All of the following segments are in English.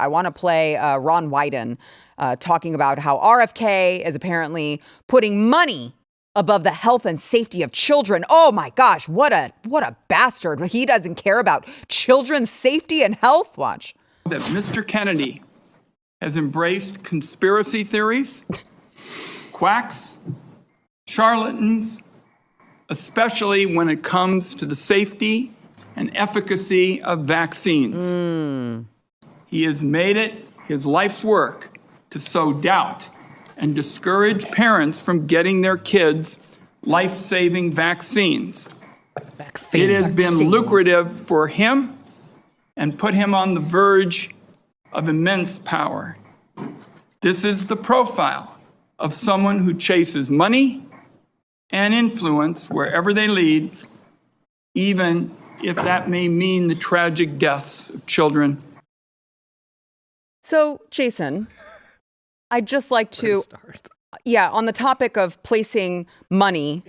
I want to play Ron Wyden talking about how RFK is apparently putting money above the health and safety of children. Oh my gosh, what a bastard. He doesn't care about children's safety and health. Watch. That Mr. Kennedy has embraced conspiracy theories, quacks, charlatans, especially when it comes to the safety and efficacy of vaccines. He has made it his life's work to sow doubt and discourage parents from getting their kids life-saving vaccines. It has been lucrative for him and put him on the verge of immense power. This is the profile of someone who chases money and influence wherever they lead, even if that may mean the tragic deaths of children. So, Jason, I'd just like to, on the topic of placing money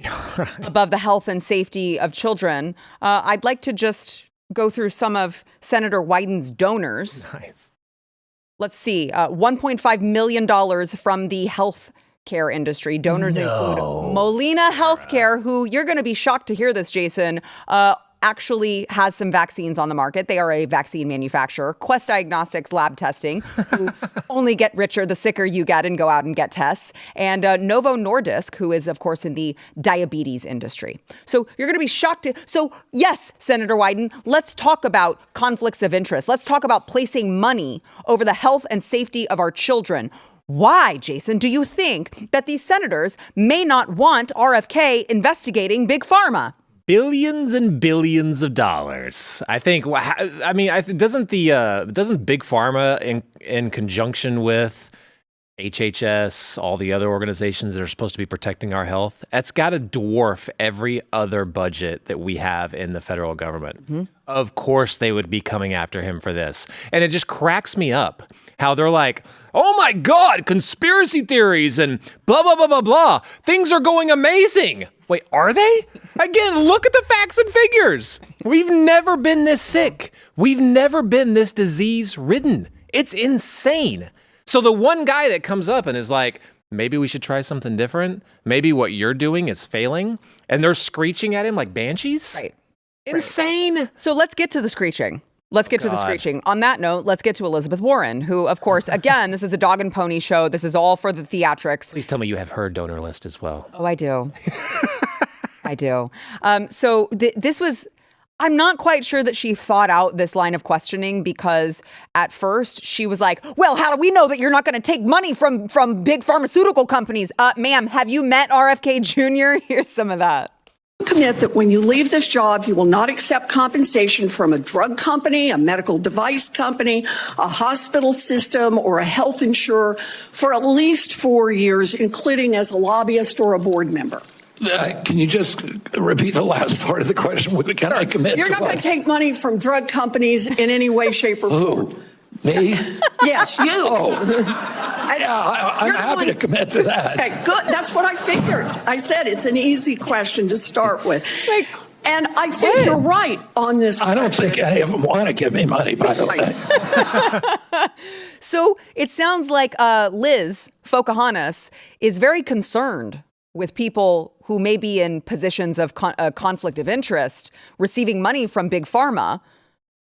above the health and safety of children, I'd like to just go through some of Senator Wyden's donors. Nice. Let's see, $1.5 million from the health care industry. Donors include Molina Healthcare, who you're going to be shocked to hear this, Jason, actually has some vaccines on the market. They are a vaccine manufacturer. Quest Diagnostics Lab Testing, who only get richer the sicker you get and go out and get tests. And Novo Nordisk, who is, of course, in the diabetes industry. So you're going to be shocked. So yes, Senator Wyden, let's talk about conflicts of interest. Let's talk about placing money over the health and safety of our children. Why, Jason, do you think that these senators may not want RFK investigating Big Pharma? Billions and billions of dollars. I think. I mean, doesn't Big Pharma in conjunction with HHS, all the other organizations that are supposed to be protecting our health, that's got to dwarf every other budget that we have in the federal government. Mm-hmm. Of course, they would be coming after him for this, and it just cracks me up how they're like, "Oh my God, conspiracy theories and blah blah blah blah blah. Things are going amazing." Wait, are they? Again, look at the facts and figures. We've never been this sick. We've never been this disease-ridden. It's insane. So the one guy that comes up and is like, maybe we should try something different. Maybe what you're doing is failing. And they're screeching at him like banshees. Right. Insane. Right. So let's get to the screeching. Let's get to the screeching. On that note, let's get to Elizabeth Warren, who, of course, again, this is a dog and pony show. This is all for the theatrics. Please tell me you have her donor list as well. Oh, I do. I do. So this was, I'm not quite sure that she thought out this line of questioning, because at first she was like, well, how do we know that you're not going to take money from big pharmaceutical companies? Ma'am, have you met RFK Jr.? Here's some of that. Commit that when you leave this job, you will not accept compensation from a drug company, a medical device company, a hospital system, or a health insurer for at least 4 years, including as a lobbyist or a board member. Can you just repeat the last part of the question? Can I commit? You're not going to take money from drug companies in any way, shape, or form. Who? Me? Yes, you. Oh, yeah, I'm happy to commit to that. Okay, good. That's what I figured. I said it's an easy question to start with. And I think you're right on this. I don't think any of them want to give me money, by the way. So it sounds like Liz Pocahontas is very concerned with people who may be in positions of conflict of interest receiving money from Big Pharma.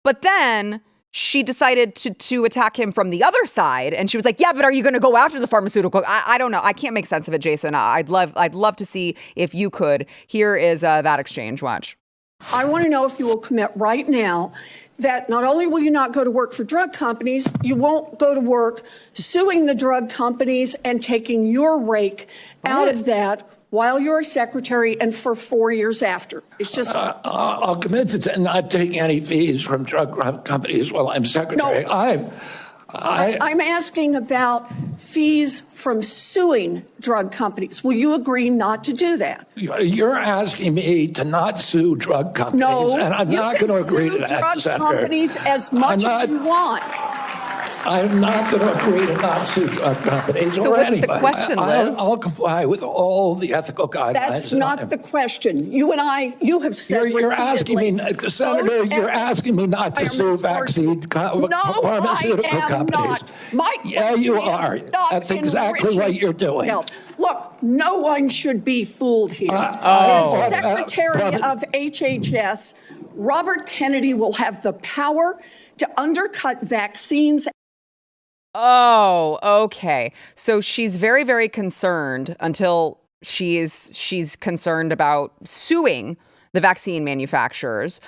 But then she decided to attack him from the other side. And she was like, yeah, but are you going to go after the pharmaceutical? I don't know. I can't make sense of it, Jason. I'd love to see if you could. Here is that exchange. Watch. I want to know if you will commit right now that not only will you not go to work for drug companies, you won't go to work suing the drug companies and taking your rake out of that while you're a secretary and for 4 years after. It's just... I'll commit to not taking any fees from drug companies while I'm secretary. No, I'm asking about fees from suing drug companies. Will you agree not to do that? You're asking me to not sue drug companies, no, and I'm not going to agree to that, drug Senator. companies as much as you want. I'm not going to agree to not sue drug companies So or what's the anybody. question, Liz? I'll comply with all the ethical guidelines. That's not the question. You have said You're asking me, Senator, you're asking me not to sue pharmaceutical companies. Yeah, you are. That's exactly what you're doing. Health. Look, no one should be fooled here. Oh. Secretary of HHS, Robert Kennedy, will have the power to undercut vaccines. Oh, okay. So she's very, very concerned until she's concerned about suing the vaccine manufacturers.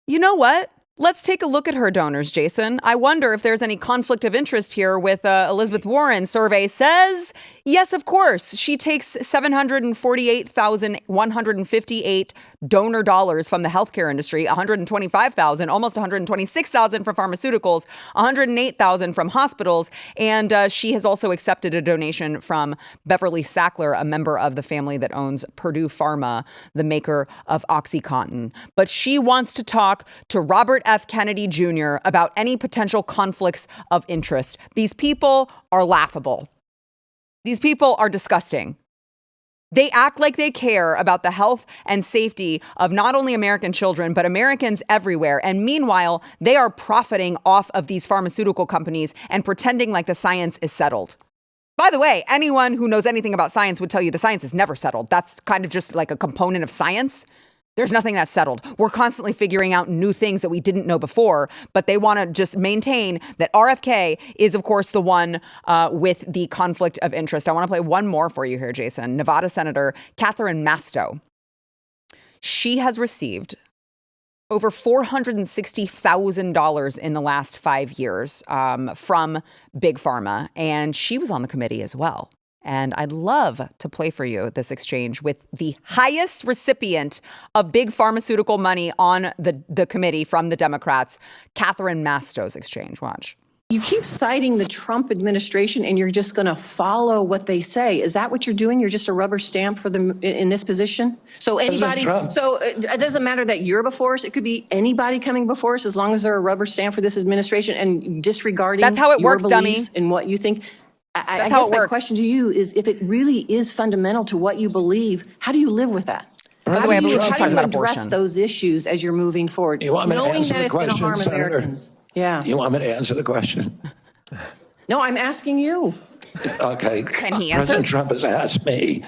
You know what? Let's take a look at her donors, Jason. I wonder if there's any conflict of interest here with Elizabeth Warren. Survey says, yes, of course. She takes $748,158 donor dollars from the healthcare industry, $125,000, almost $126,000 from pharmaceuticals, $108,000 from hospitals, and she has also accepted a donation from Beverly Sackler, a member of the family that owns Purdue Pharma, the maker of OxyContin. But she wants to talk to Robert F. Kennedy Jr. about any potential conflicts of interest. These people are laughable. These people are disgusting. They act like they care about the health and safety of not only American children, but Americans everywhere. And meanwhile, they are profiting off of these pharmaceutical companies and pretending like the science is settled. By the way, anyone who knows anything about science would tell you the science is never settled. That's kind of just like a component of science. There's nothing that's settled. We're constantly figuring out new things that we didn't know before, but they want to just maintain that RFK is, of course, the one with the conflict of interest. I want to play one more for you here, Jason. Nevada Senator Catherine Masto. She has received over $460,000 in the last 5 years from Big Pharma, and she was on the committee as well. And I'd love to play for you this exchange with the highest recipient of big pharmaceutical money on the committee from the Democrats, Catherine Masto's exchange. Watch. You keep citing the Trump administration and you're just going to follow what they say. Is that what you're doing? You're just a rubber stamp for them in this position? So anybody, so it doesn't matter that you're before us. It could be anybody coming before us as long as they're a rubber stamp for this administration and disregarding That's how it your works, beliefs dummy. and what you think. I how guess it my works. question to you is, if it really is fundamental to what you believe, how do you live with that? By the way, I believe she's How talking do you about address abortion. those issues as you're moving forward, You want me to knowing answer that the it's going to question, harm Senator? Americans? Yeah. You want me to answer the question? No, I'm asking you. Okay. Can he answer? President Trump has asked me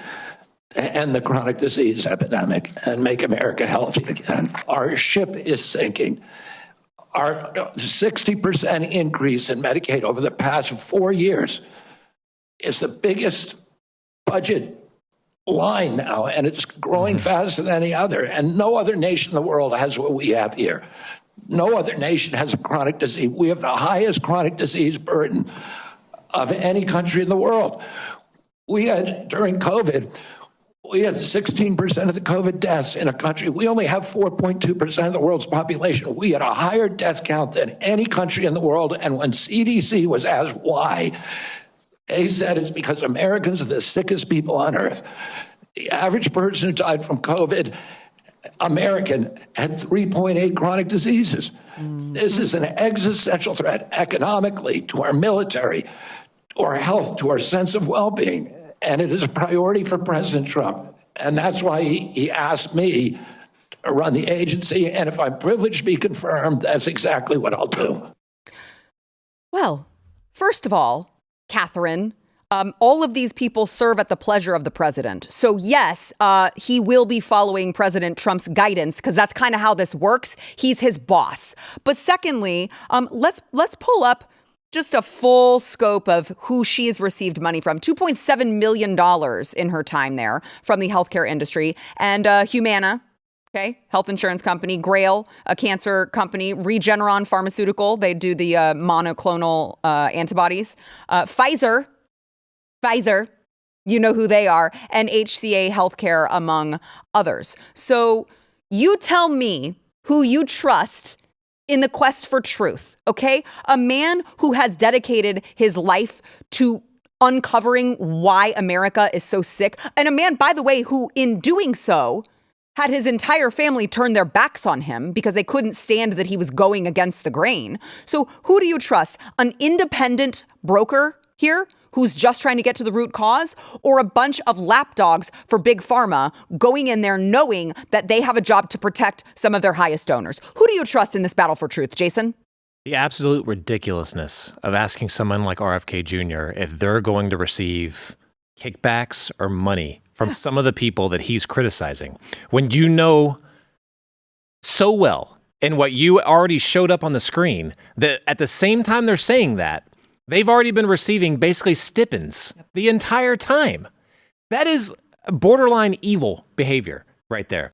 to end the chronic disease epidemic and make America healthy again. Our ship is sinking. Our 60% increase in Medicaid over the past 4 years is the biggest budget line now, and it's growing faster than any other. And no other nation in the world has what we have here. No other nation has a chronic disease. We have the highest chronic disease burden of any country in the world. We had, during COVID, we had 16% of the COVID deaths in a country. We only have 4.2% of the world's population. We had a higher death count than any country in the world. And when CDC was asked why, they said it's because Americans are the sickest people on earth. The average person who died from COVID, American, had 3.8 chronic diseases. This is an existential threat economically, to our military, to our health, to our sense of well-being. And it is a priority for President Trump. And that's why he asked me to run the agency. And if I'm privileged to be confirmed, that's exactly what I'll do. Well, first of all, Catherine, all of these people serve at the pleasure of the president. So yes, he will be following President Trump's guidance because that's kind of how this works. He's his boss. But secondly, let's pull up just a full scope of who she has received money from. $2.7 million in her time there from the healthcare industry. And Humana, okay, health insurance company, Grail, a cancer company, Regeneron Pharmaceutical, they do the monoclonal antibodies, Pfizer, you know who they are, and HCA Healthcare, among others. So you tell me who you trust in the quest for truth, okay? A man who has dedicated his life to uncovering why America is so sick, and a man, by the way, who in doing so had his entire family turn their backs on him because they couldn't stand that he was going against the grain. So who do you trust? An independent broker here who's just trying to get to the root cause, or a bunch of lapdogs for Big Pharma going in there knowing that they have a job to protect some of their highest donors? Who do you trust in this battle for truth, Jason? The absolute ridiculousness of asking someone like RFK Jr. if they're going to receive kickbacks or money from some of the people that he's criticizing, when you know so well, and what you already showed up on the screen, that at the same time they're saying that, they've already been receiving basically stipends the entire time. That is borderline evil behavior right there.